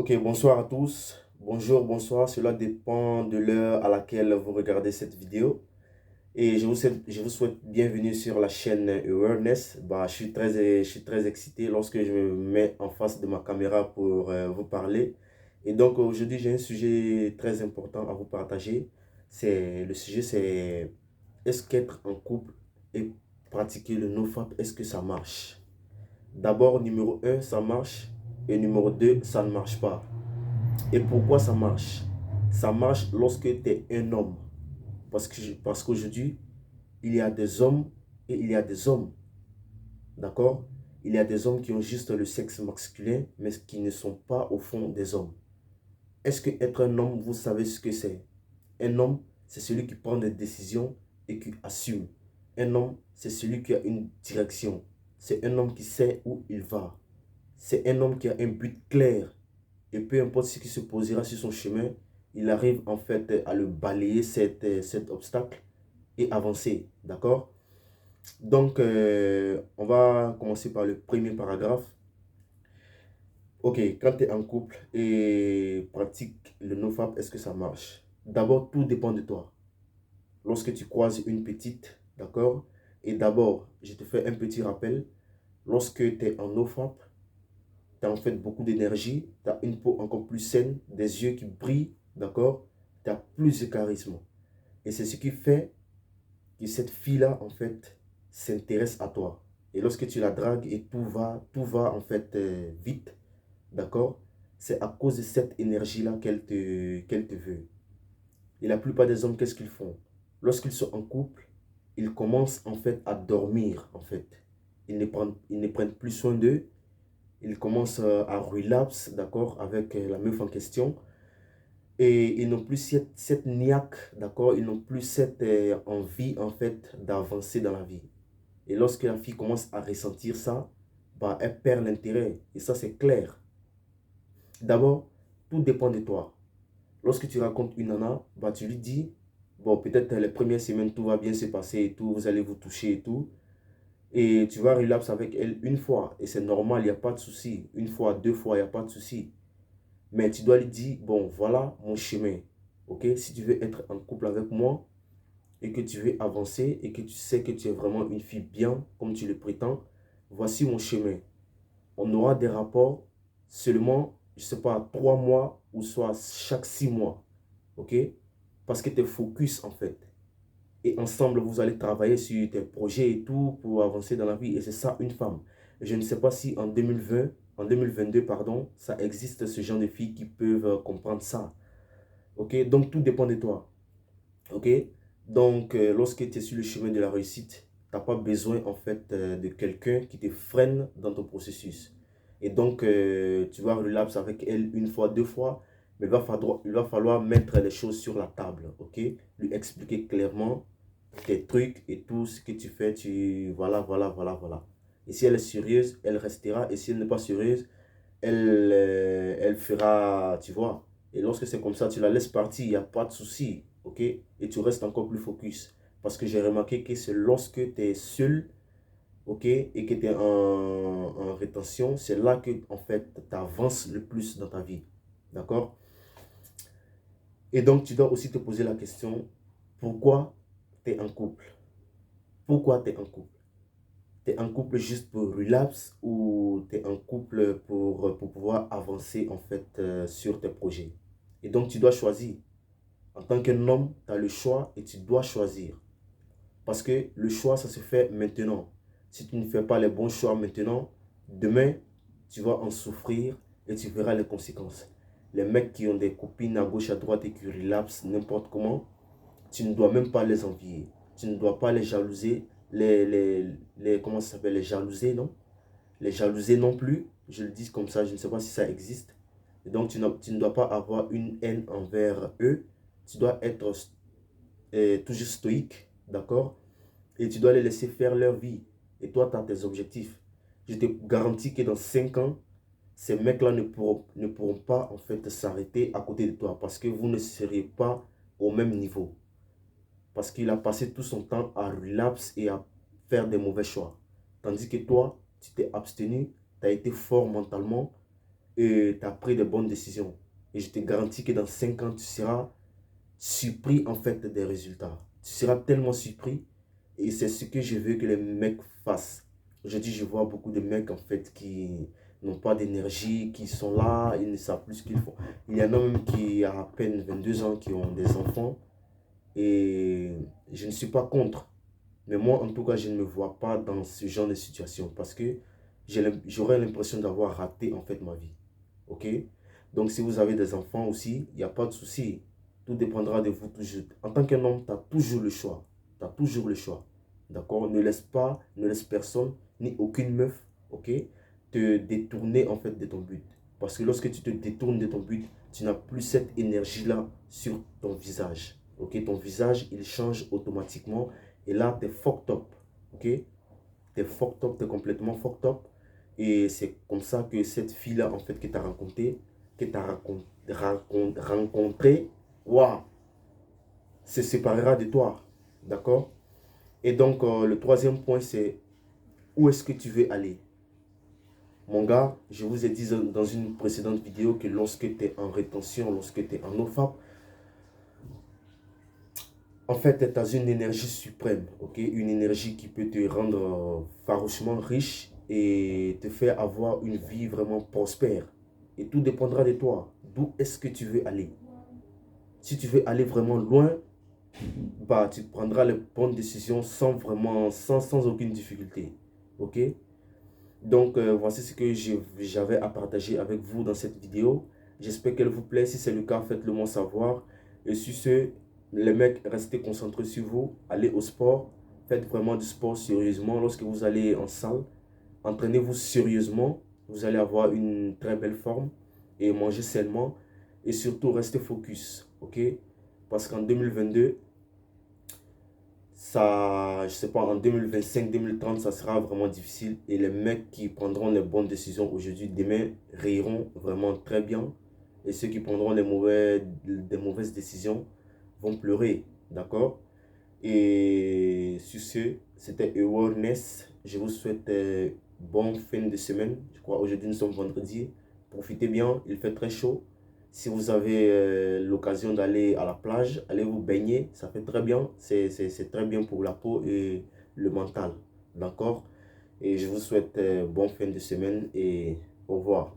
Ok, bonsoir à tous. Bonjour, bonsoir. Cela dépend de l'heure à laquelle vous regardez cette vidéo. Et je vous souhaite bienvenue sur la chaîne Awareness. Je suis très excité lorsque je me mets en face de ma caméra pour vous parler. Et donc aujourd'hui, j'ai un sujet très important à vous partager. Le sujet, c'est est-ce qu'être en couple et pratiquer le NoFap, est-ce que ça marche? D'abord, numéro un, ça marche. Et numéro 2, ça ne marche pas. Et pourquoi ça marche? Ça marche lorsque tu es un homme. Parce qu'aujourd'hui, il y a des hommes et il y a des hommes. D'accord? Il y a des hommes qui ont juste le sexe masculin, mais qui ne sont pas au fond des hommes. Est-ce que être un homme, vous savez ce que c'est? Un homme, c'est celui qui prend des décisions et qui assume. Un homme, c'est celui qui a une direction. C'est un homme qui sait où il va. C'est un homme qui a un but clair. Et peu importe ce qui se posera sur son chemin, il arrive en fait à le balayer cet obstacle et avancer. D'accord? Donc, on va commencer par le premier paragraphe. Ok, quand tu es en couple et pratique le NoFap, est-ce que ça marche? D'abord, tout dépend de toi. Lorsque tu croises une petite, d'accord? Et d'abord, je te fais un petit rappel. Lorsque tu es en NoFap, tu as en fait beaucoup d'énergie, tu as une peau encore plus saine, des yeux qui brillent, d'accord? Tu as plus de charisme. Et c'est ce qui fait que cette fille-là, en fait, s'intéresse à toi. Et lorsque tu la dragues et tout va en fait vite, d'accord? C'est à cause de cette énergie-là qu'elle te veut. Et la plupart des hommes, qu'est-ce qu'ils font? Lorsqu'ils sont en couple, ils commencent en fait à dormir, en fait. Ils ne prennent plus soin d'eux. Ils commencent à relapse, d'accord, avec la meuf en question. Et ils n'ont plus cette niaque, d'accord, ils n'ont plus cette envie, en fait, d'avancer dans la vie. Et lorsque la fille commence à ressentir ça, bah, elle perd l'intérêt. Et ça, c'est clair. D'abord, tout dépend de toi. Lorsque tu racontes une nana, bah, tu lui dis, bon, peut-être les premières semaines, tout va bien se passer et tout, vous allez vous toucher et tout. Et tu vas relapse avec elle une fois. Et c'est normal, il n'y a pas de souci. Une fois, deux fois, il n'y a pas de souci. Mais tu dois lui dire, bon, voilà mon chemin. Ok? Si tu veux être en couple avec moi et que tu veux avancer et que tu sais que tu es vraiment une fille bien, comme tu le prétends, voici mon chemin. On aura des rapports seulement, je ne sais pas, 3 mois ou soit chaque 6 mois. Ok? Parce que tu es focus en fait. Et ensemble, vous allez travailler sur tes projets et tout pour avancer dans la vie. Et c'est ça, une femme. Je ne sais pas si en 2022, pardon, ça existe ce genre de filles qui peuvent comprendre ça. Ok? Donc, tout dépend de toi. Ok? Donc, lorsque tu es sur le chemin de la réussite, tu n'as pas besoin, en fait, de quelqu'un qui te freine dans ton processus. Et donc, tu vas relapse avec elle une fois, deux fois, mais il va falloir mettre les choses sur la table. Ok? Lui expliquer clairement tes trucs et tout ce que tu fais, voilà, voilà, voilà, voilà. Et si elle est sérieuse, elle restera. Et si elle n'est pas sérieuse, elle fera, tu vois. Et lorsque c'est comme ça, tu la laisses partir, il n'y a pas de souci, ok? Et tu restes encore plus focus. Parce que j'ai remarqué que c'est lorsque tu es seul, ok, et que tu es en rétention, c'est là que, en fait, tu avances le plus dans ta vie. D'accord? Et donc, tu dois aussi te poser la question, pourquoi tu es en couple? Pourquoi tu es en couple? Tu es en couple juste pour relapse ou tu es en couple pour pouvoir avancer en fait sur tes projets. Et donc tu dois choisir. En tant qu'un homme, tu as le choix et tu dois choisir. Parce que le choix, ça se fait maintenant. Si tu ne fais pas les bons choix maintenant, demain, tu vas en souffrir et tu verras les conséquences. Les mecs qui ont des copines à gauche, à droite et qui relapsent n'importe comment, tu ne dois même pas les envier. Tu ne dois pas les jalouser. Comment ça s'appelle? Les jalouser, non? Les jalouser non plus. Je le dis comme ça, je ne sais pas si ça existe. Et donc, tu ne dois pas avoir une haine envers eux. Tu dois être toujours stoïque, d'accord? Et tu dois les laisser faire leur vie. Et toi, tu as tes objectifs. Je te garantis que dans 5 ans, ces mecs-là ne pourront pas en fait s'arrêter à côté de toi parce que vous ne serez pas au même niveau. Parce qu'il a passé tout son temps à relapse et à faire des mauvais choix. Tandis que toi, tu t'es abstenu, tu as été fort mentalement et tu as pris de bonnes décisions. Et je te garantis que dans 5 ans, tu seras surpris en fait des résultats. Tu seras tellement surpris et c'est ce que je veux que les mecs fassent. Aujourd'hui, je vois beaucoup de mecs en fait qui n'ont pas d'énergie, qui sont là, ils ne savent plus ce qu'ils font. Il y en a même qui a à peine 22 ans qui ont des enfants et je ne suis pas contre. Mais moi, en tout cas, je ne me vois pas dans ce genre de situation parce que j'aurais l'impression d'avoir raté en fait ma vie. Ok? Donc, si vous avez des enfants aussi, il n'y a pas de souci. Tout dépendra de vous toujours. En tant qu'un homme, tu as toujours le choix. Tu as toujours le choix. D'accord? Ne laisse personne, ni aucune meuf, ok, te détourner en fait de ton but. Parce que lorsque tu te détournes de ton but, tu n'as plus cette énergie-là sur ton visage. Ok? Ton visage, il change automatiquement. Et là, tu es fucked up. Ok? Tu es fucked up, tu es complètement fucked up. Et c'est comme ça que cette fille-là, en fait, que tu as rencontrée, rencontré, waouh, se séparera de toi. D'accord? Et donc, le troisième point, c'est où est-ce que tu veux aller? Mon gars, je vous ai dit dans une précédente vidéo que lorsque tu es en rétention, lorsque tu es en OFAP, en fait, tu es dans une énergie suprême, ok? Une énergie qui peut te rendre farouchement riche et te faire avoir une vie vraiment prospère. Et tout dépendra de toi. D'où est-ce que tu veux aller? Si tu veux aller vraiment loin, bah, tu prendras les bonnes décisions sans aucune difficulté. Ok? Donc, voici ce que j'avais à partager avec vous dans cette vidéo. J'espère qu'elle vous plaît. Si c'est le cas, faites-le moi savoir. Et sur ce, les mecs, restez concentrés sur vous. Allez au sport. Faites vraiment du sport sérieusement. Lorsque vous allez en salle, entraînez-vous sérieusement. Vous allez avoir une très belle forme. Et mangez sainement. Et surtout, restez focus. Ok? Parce qu'en 2022, ça, je sais pas, en 2025, 2030, ça sera vraiment difficile. Et les mecs qui prendront les bonnes décisions aujourd'hui, demain, riront vraiment très bien. Et ceux qui prendront des mauvaises décisions vont pleurer. D'accord? Et sur ce, c'était Awareness. Je vous souhaite bonne fin de semaine. Je crois aujourd'hui nous sommes vendredi. Profitez bien, il fait très chaud. Si vous avez l'occasion d'aller à la plage, allez vous baigner. Ça fait très bien. C'est très bien pour la peau et le mental. D'accord? Et je vous souhaite bonne fin de semaine et au revoir.